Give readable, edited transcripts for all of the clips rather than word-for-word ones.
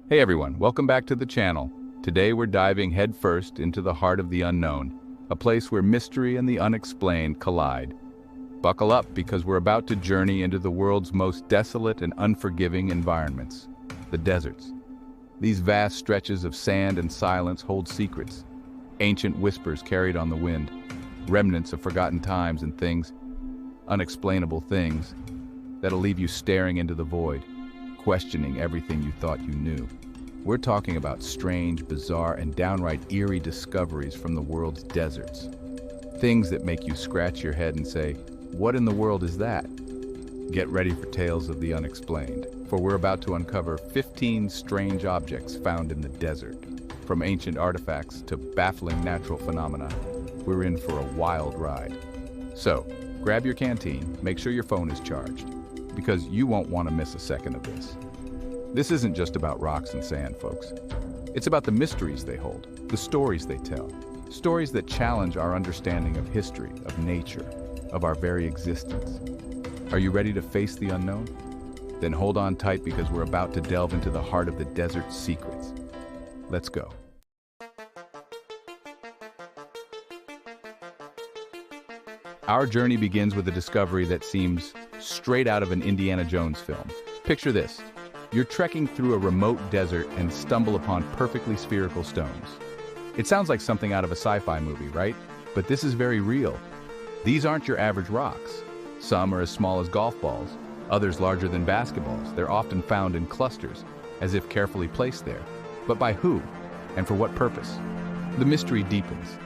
Hey everyone, welcome back to the channel. Today we're diving headfirst into the heart of the unknown, a place where mystery and the unexplained collide. Buckle up because we're about to journey into the world's most desolate and unforgiving environments, the deserts. These vast stretches of sand and silence hold secrets, ancient whispers carried on the wind, remnants of forgotten times and things, unexplainable things, that'll leave you staring into the void, questioning everything you thought you knew. We're talking about strange, bizarre, and downright eerie discoveries from the world's deserts. Things that make you scratch your head and say, what in the world is that? Get ready for tales of the unexplained, for we're about to uncover 15 strange objects found in the desert. From ancient artifacts to baffling natural phenomena, we're in for a wild ride. So, grab your canteen, make sure your phone is charged, because you won't want to miss a second of this. This isn't just about rocks and sand, folks. It's about the mysteries they hold, the stories they tell, stories that challenge our understanding of history, of nature, of our very existence. Are you ready to face the unknown? Then hold on tight because we're about to delve into the heart of the desert's secrets. Let's go. Our journey begins with a discovery that seems straight out of an Indiana Jones film. Picture this. You're trekking through a remote desert and stumble upon perfectly spherical stones. It sounds like something out of a sci-fi movie, right? But this is very real. These aren't your average rocks. Some are as small as golf balls, others larger than basketballs. They're often found in clusters, as if carefully placed there. But by who? And for what purpose? The mystery deepens.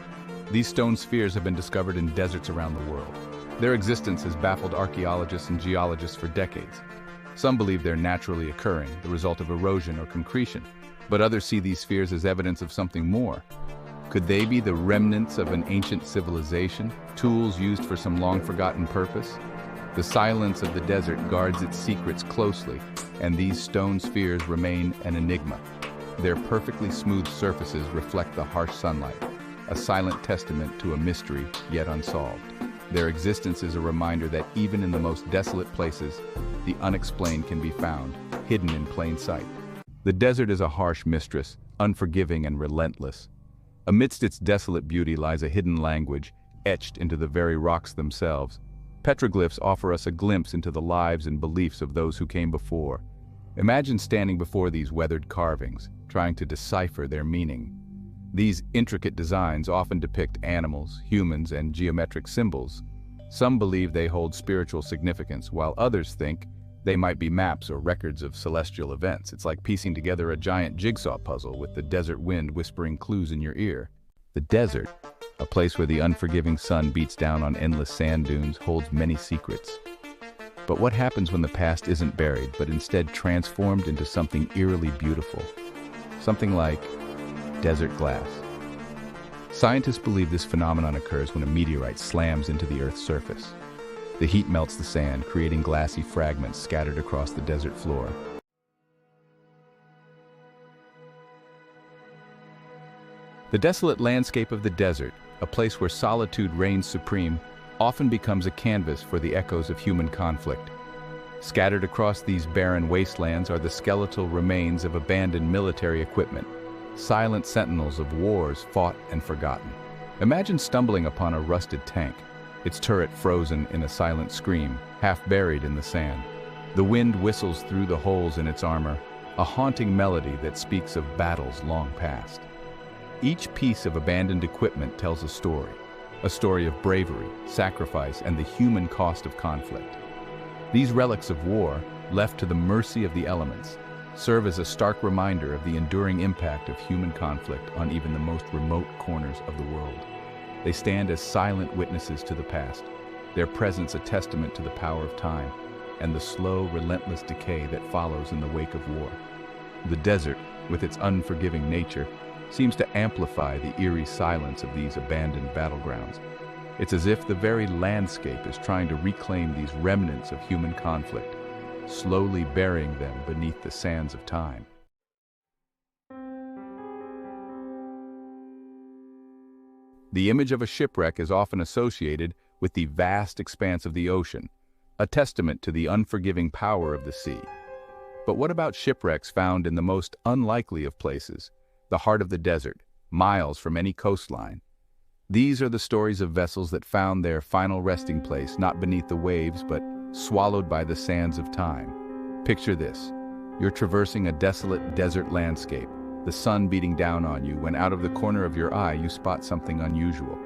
These stone spheres have been discovered in deserts around the world. Their existence has baffled archaeologists and geologists for decades. Some believe they're naturally occurring, the result of erosion or concretion, but others see these spheres as evidence of something more. Could they be the remnants of an ancient civilization, tools used for some long-forgotten purpose? The silence of the desert guards its secrets closely, and these stone spheres remain an enigma. Their perfectly smooth surfaces reflect the harsh sunlight, a silent testament to a mystery yet unsolved. Their existence is a reminder that even in the most desolate places, the unexplained can be found, hidden in plain sight. The desert is a harsh mistress, unforgiving and relentless. Amidst its desolate beauty lies a hidden language, etched into the very rocks themselves. Petroglyphs offer us a glimpse into the lives and beliefs of those who came before. Imagine standing before these weathered carvings, trying to decipher their meaning. These intricate designs often depict animals, humans, and geometric symbols. Some believe they hold spiritual significance, while others think they might be maps or records of celestial events. It's like piecing together a giant jigsaw puzzle with the desert wind whispering clues in your ear. The desert, a place where the unforgiving sun beats down on endless sand dunes, holds many secrets. But what happens when the past isn't buried, but instead transformed into something eerily beautiful? Something like desert glass. Scientists believe this phenomenon occurs when a meteorite slams into the Earth's surface. The heat melts the sand, creating glassy fragments scattered across the desert floor. The desolate landscape of the desert, a place where solitude reigns supreme, often becomes a canvas for the echoes of human conflict. Scattered across these barren wastelands are the skeletal remains of abandoned military equipment, silent sentinels of wars fought and forgotten. Imagine stumbling upon a rusted tank, its turret frozen in a silent scream, half buried in the sand. The wind whistles through the holes in its armor, a haunting melody that speaks of battles long past. Each piece of abandoned equipment tells a story of bravery, sacrifice, and the human cost of conflict. These relics of war, left to the mercy of the elements, serve as a stark reminder of the enduring impact of human conflict on even the most remote corners of the world. They stand as silent witnesses to the past, their presence a testament to the power of time and the slow, relentless decay that follows in the wake of war. The desert, with its unforgiving nature, seems to amplify the eerie silence of these abandoned battlegrounds. It's as if the very landscape is trying to reclaim these remnants of human conflict, slowly burying them beneath the sands of time. The image of a shipwreck is often associated with the vast expanse of the ocean, a testament to the unforgiving power of the sea. But what about shipwrecks found in the most unlikely of places, the heart of the desert, miles from any coastline? These are the stories of vessels that found their final resting place not beneath the waves but swallowed by the sands of time. Picture this. You're traversing a desolate desert landscape, the sun beating down on you when out of the corner of your eye you spot something unusual.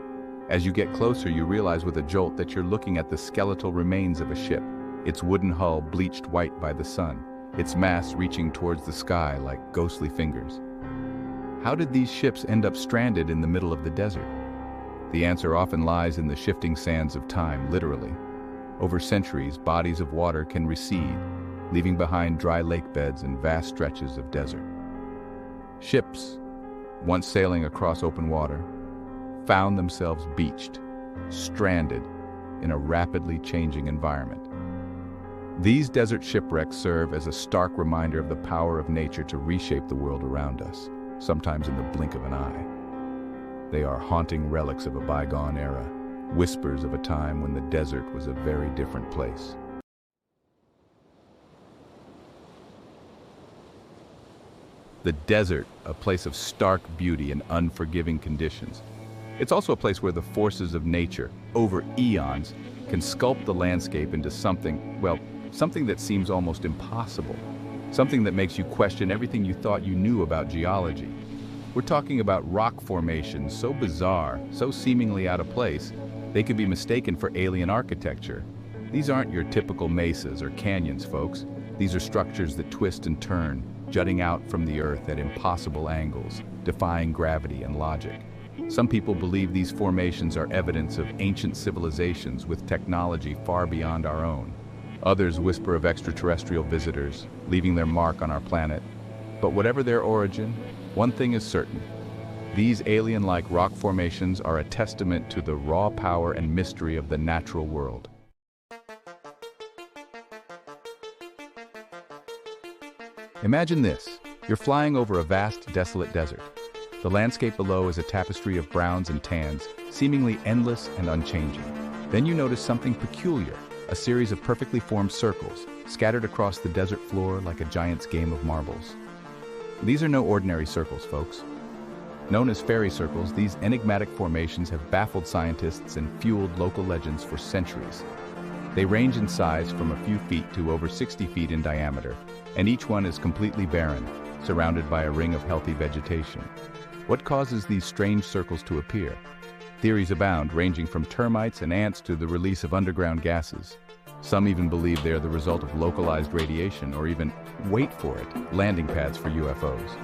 As you get closer, you realize with a jolt that you're looking at the skeletal remains of a ship, its wooden hull bleached white by the sun, its masts reaching towards the sky like ghostly fingers. How did these ships end up stranded in the middle of the desert? The answer often lies in the shifting sands of time, literally. Over centuries, bodies of water can recede, leaving behind dry lake beds and vast stretches of desert. Ships, once sailing across open water, found themselves beached, stranded in a rapidly changing environment. These desert shipwrecks serve as a stark reminder of the power of nature to reshape the world around us, sometimes in the blink of an eye. They are haunting relics of a bygone era, whispers of a time when the desert was a very different place. The desert, a place of stark beauty and unforgiving conditions. It's also a place where the forces of nature, over eons, can sculpt the landscape into something, well, something that seems almost impossible. Something that makes you question everything you thought you knew about geology. We're talking about rock formations so bizarre, so seemingly out of place, they could be mistaken for alien architecture. These aren't your typical mesas or canyons, folks. These are structures that twist and turn, jutting out from the earth at impossible angles, defying gravity and logic. Some people believe these formations are evidence of ancient civilizations with technology far beyond our own. Others whisper of extraterrestrial visitors, leaving their mark on our planet. But whatever their origin, one thing is certain. These alien-like rock formations are a testament to the raw power and mystery of the natural world. Imagine this. You're flying over a vast, desolate desert. The landscape below is a tapestry of browns and tans, seemingly endless and unchanging. Then you notice something peculiar, a series of perfectly formed circles, scattered across the desert floor like a giant's game of marbles. These are no ordinary circles, folks. Known as fairy circles, these enigmatic formations have baffled scientists and fueled local legends for centuries. They range in size from a few feet to over 60 feet in diameter, and each one is completely barren, surrounded by a ring of healthy vegetation. What causes these strange circles to appear? Theories abound, ranging from termites and ants to the release of underground gases. Some even believe they are the result of localized radiation or even, wait for it, landing pads for UFOs.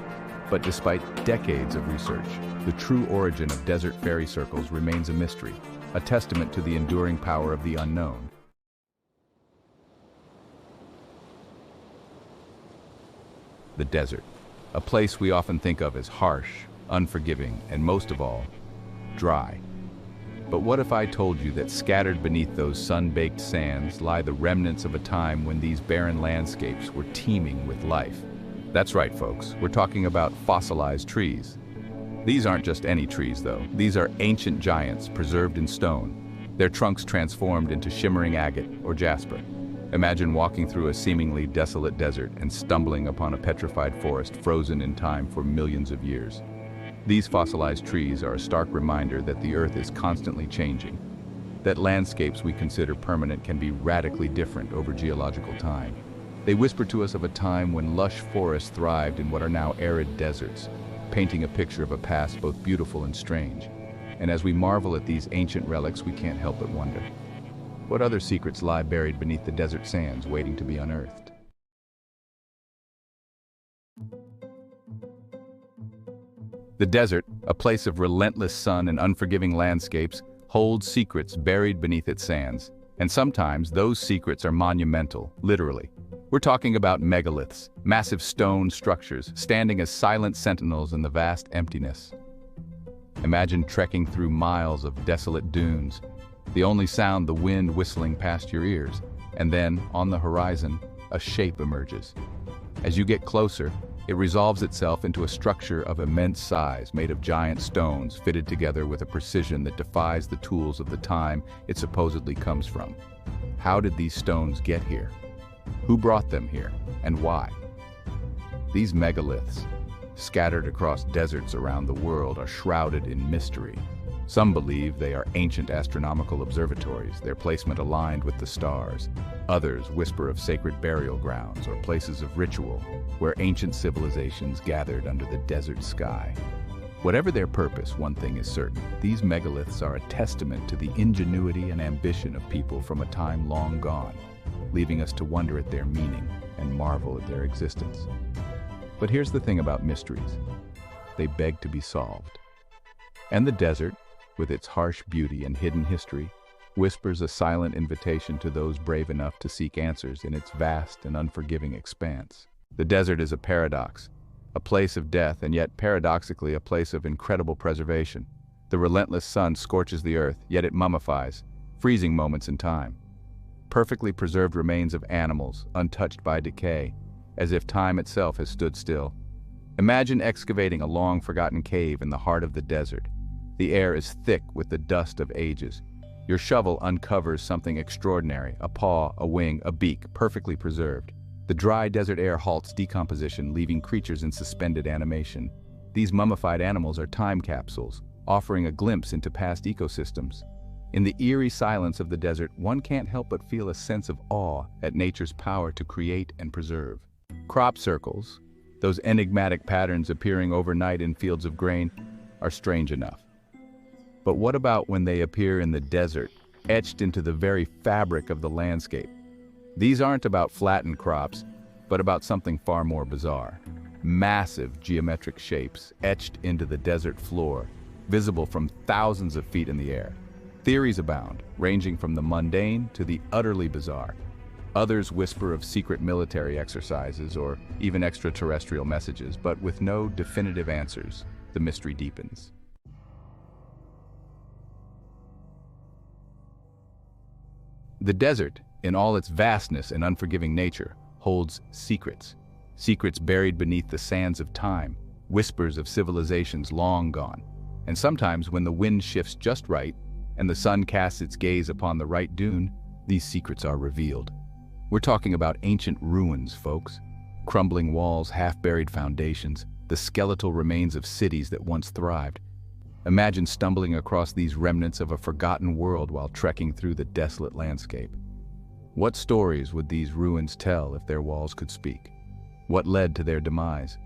But despite decades of research, the true origin of desert fairy circles remains a mystery, a testament to the enduring power of the unknown. The desert, a place we often think of as harsh, unforgiving, and most of all, dry. But what if I told you that scattered beneath those sun-baked sands lie the remnants of a time when these barren landscapes were teeming with life? That's right, folks. We're talking about fossilized trees. These aren't just any trees, though. These are ancient giants preserved in stone, their trunks transformed into shimmering agate or jasper. Imagine walking through a seemingly desolate desert and stumbling upon a petrified forest frozen in time for millions of years. These fossilized trees are a stark reminder that the Earth is constantly changing, that landscapes we consider permanent can be radically different over geological time. They whisper to us of a time when lush forests thrived in what are now arid deserts, painting a picture of a past both beautiful and strange. And as we marvel at these ancient relics, we can't help but wonder, what other secrets lie buried beneath the desert sands waiting to be unearthed? The desert, a place of relentless sun and unforgiving landscapes, holds secrets buried beneath its sands. And sometimes those secrets are monumental, literally. We're talking about megaliths, massive stone structures standing as silent sentinels in the vast emptiness. Imagine trekking through miles of desolate dunes, the only sound the wind whistling past your ears, and then, on the horizon, a shape emerges. As you get closer, it resolves itself into a structure of immense size made of giant stones fitted together with a precision that defies the tools of the time it supposedly comes from. How did these stones get here? Who brought them here, and why? These megaliths, scattered across deserts around the world, are shrouded in mystery. Some believe they are ancient astronomical observatories, their placement aligned with the stars. Others whisper of sacred burial grounds or places of ritual where ancient civilizations gathered under the desert sky. Whatever their purpose, one thing is certain: these megaliths are a testament to the ingenuity and ambition of people from a time long gone, leaving us to wonder at their meaning and marvel at their existence. But here's the thing about mysteries: they beg to be solved. And the desert, with its harsh beauty and hidden history, whispers a silent invitation to those brave enough to seek answers in its vast and unforgiving expanse. The desert is a paradox, a place of death, and yet paradoxically a place of incredible preservation. The relentless sun scorches the earth, yet it mummifies, freezing moments in time. Perfectly preserved remains of animals, untouched by decay, as if time itself has stood still. Imagine excavating a long-forgotten cave in the heart of the desert. The air is thick with the dust of ages. Your shovel uncovers something extraordinary: a paw, a wing, a beak, perfectly preserved. The dry desert air halts decomposition, leaving creatures in suspended animation. These mummified animals are time capsules, offering a glimpse into past ecosystems. In the eerie silence of the desert, one can't help but feel a sense of awe at nature's power to create and preserve. Crop circles, those enigmatic patterns appearing overnight in fields of grain, are strange enough. But what about when they appear in the desert, etched into the very fabric of the landscape? These aren't about flattened crops, but about something far more bizarre. Massive geometric shapes etched into the desert floor, visible from thousands of feet in the air. Theories abound, ranging from the mundane to the utterly bizarre. Others whisper of secret military exercises or even extraterrestrial messages, but with no definitive answers, the mystery deepens. The desert, in all its vastness and unforgiving nature, holds secrets. Secrets buried beneath the sands of time, whispers of civilizations long gone. And sometimes when the wind shifts just right and the sun casts its gaze upon the right dune, these secrets are revealed. We're talking about ancient ruins, folks. Crumbling walls, half-buried foundations, the skeletal remains of cities that once thrived. Imagine stumbling across these remnants of a forgotten world while trekking through the desolate landscape. What stories would these ruins tell if their walls could speak? What led to their demise?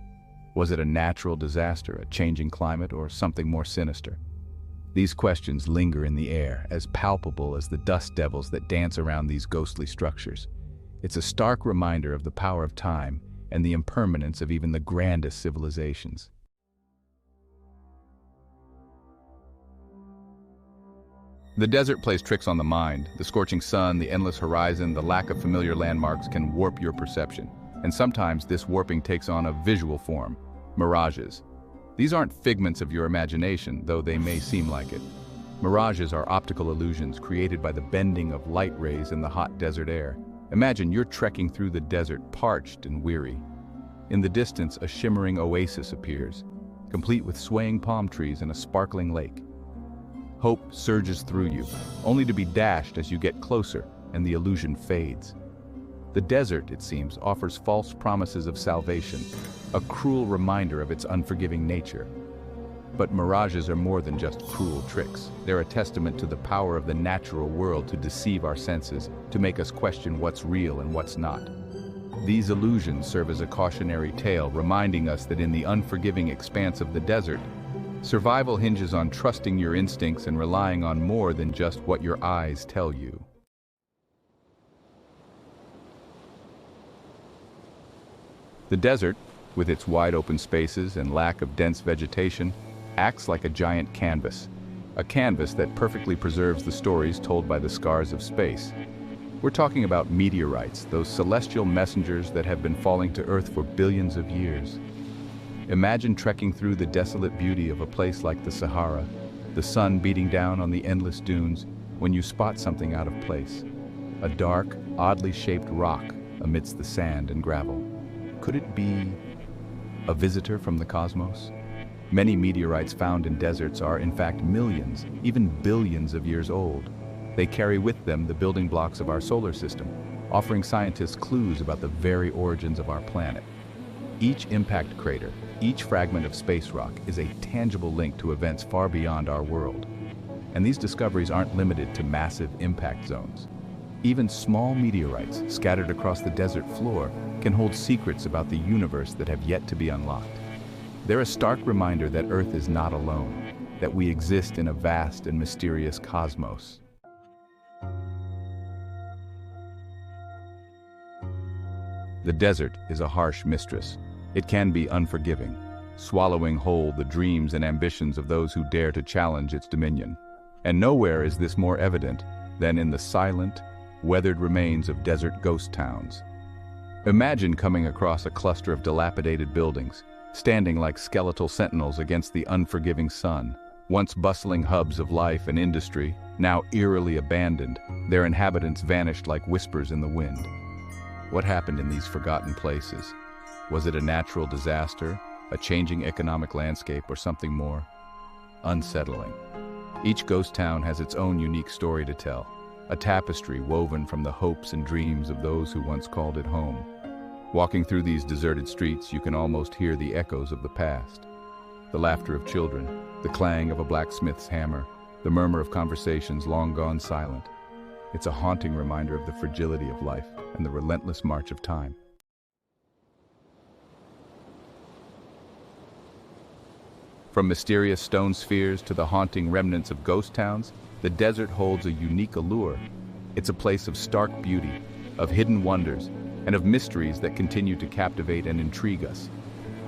Was it a natural disaster, a changing climate, or something more sinister? These questions linger in the air, as palpable as the dust devils that dance around these ghostly structures. It's a stark reminder of the power of time and the impermanence of even the grandest civilizations. The desert plays tricks on the mind. The scorching sun, the endless horizon, the lack of familiar landmarks can warp your perception. And sometimes this warping takes on a visual form: mirages. These aren't figments of your imagination, though they may seem like it. Mirages are optical illusions created by the bending of light rays in the hot desert air. Imagine you're trekking through the desert, parched and weary. In the distance, a shimmering oasis appears, complete with swaying palm trees and a sparkling lake. Hope surges through you, only to be dashed as you get closer and the illusion fades. The desert, it seems, offers false promises of salvation, a cruel reminder of its unforgiving nature. But mirages are more than just cruel tricks. They're a testament to the power of the natural world to deceive our senses, to make us question what's real and what's not. These illusions serve as a cautionary tale, reminding us that in the unforgiving expanse of the desert, survival hinges on trusting your instincts and relying on more than just what your eyes tell you. The desert, with its wide open spaces and lack of dense vegetation, acts like a giant canvas, a canvas that perfectly preserves the stories told by the scars of space. We're talking about meteorites, those celestial messengers that have been falling to Earth for billions of years. Imagine trekking through the desolate beauty of a place like the Sahara, the sun beating down on the endless dunes, when you spot something out of place. A dark, oddly shaped rock amidst the sand and gravel. Could it be a visitor from the cosmos? Many meteorites found in deserts are, in fact, millions, even billions of years old. They carry with them the building blocks of our solar system, offering scientists clues about the very origins of our planet. Each impact crater, each fragment of space rock is a tangible link to events far beyond our world. And these discoveries aren't limited to massive impact zones. Even small meteorites scattered across the desert floor can hold secrets about the universe that have yet to be unlocked. They're a stark reminder that Earth is not alone, that we exist in a vast and mysterious cosmos. The desert is a harsh mistress. It can be unforgiving, swallowing whole the dreams and ambitions of those who dare to challenge its dominion. And nowhere is this more evident than in the silent, weathered remains of desert ghost towns. Imagine coming across a cluster of dilapidated buildings, standing like skeletal sentinels against the unforgiving sun. Once bustling hubs of life and industry, now eerily abandoned, their inhabitants vanished like whispers in the wind. What happened in these forgotten places? Was it a natural disaster, a changing economic landscape, or something more unsettling? Each ghost town has its own unique story to tell, a tapestry woven from the hopes and dreams of those who once called it home. Walking through these deserted streets, you can almost hear the echoes of the past. The laughter of children, the clang of a blacksmith's hammer, the murmur of conversations long gone silent. It's a haunting reminder of the fragility of life and the relentless march of time. From mysterious stone spheres to the haunting remnants of ghost towns, the desert holds a unique allure. It's a place of stark beauty, of hidden wonders, and of mysteries that continue to captivate and intrigue us.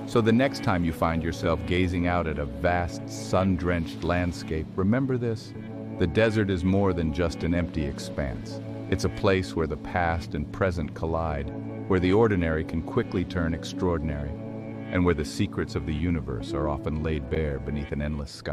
So the next time you find yourself gazing out at a vast, sun-drenched landscape, remember this: the desert is more than just an empty expanse. It's a place where the past and present collide, where the ordinary can quickly turn extraordinary, and where the secrets of the universe are often laid bare beneath an endless sky.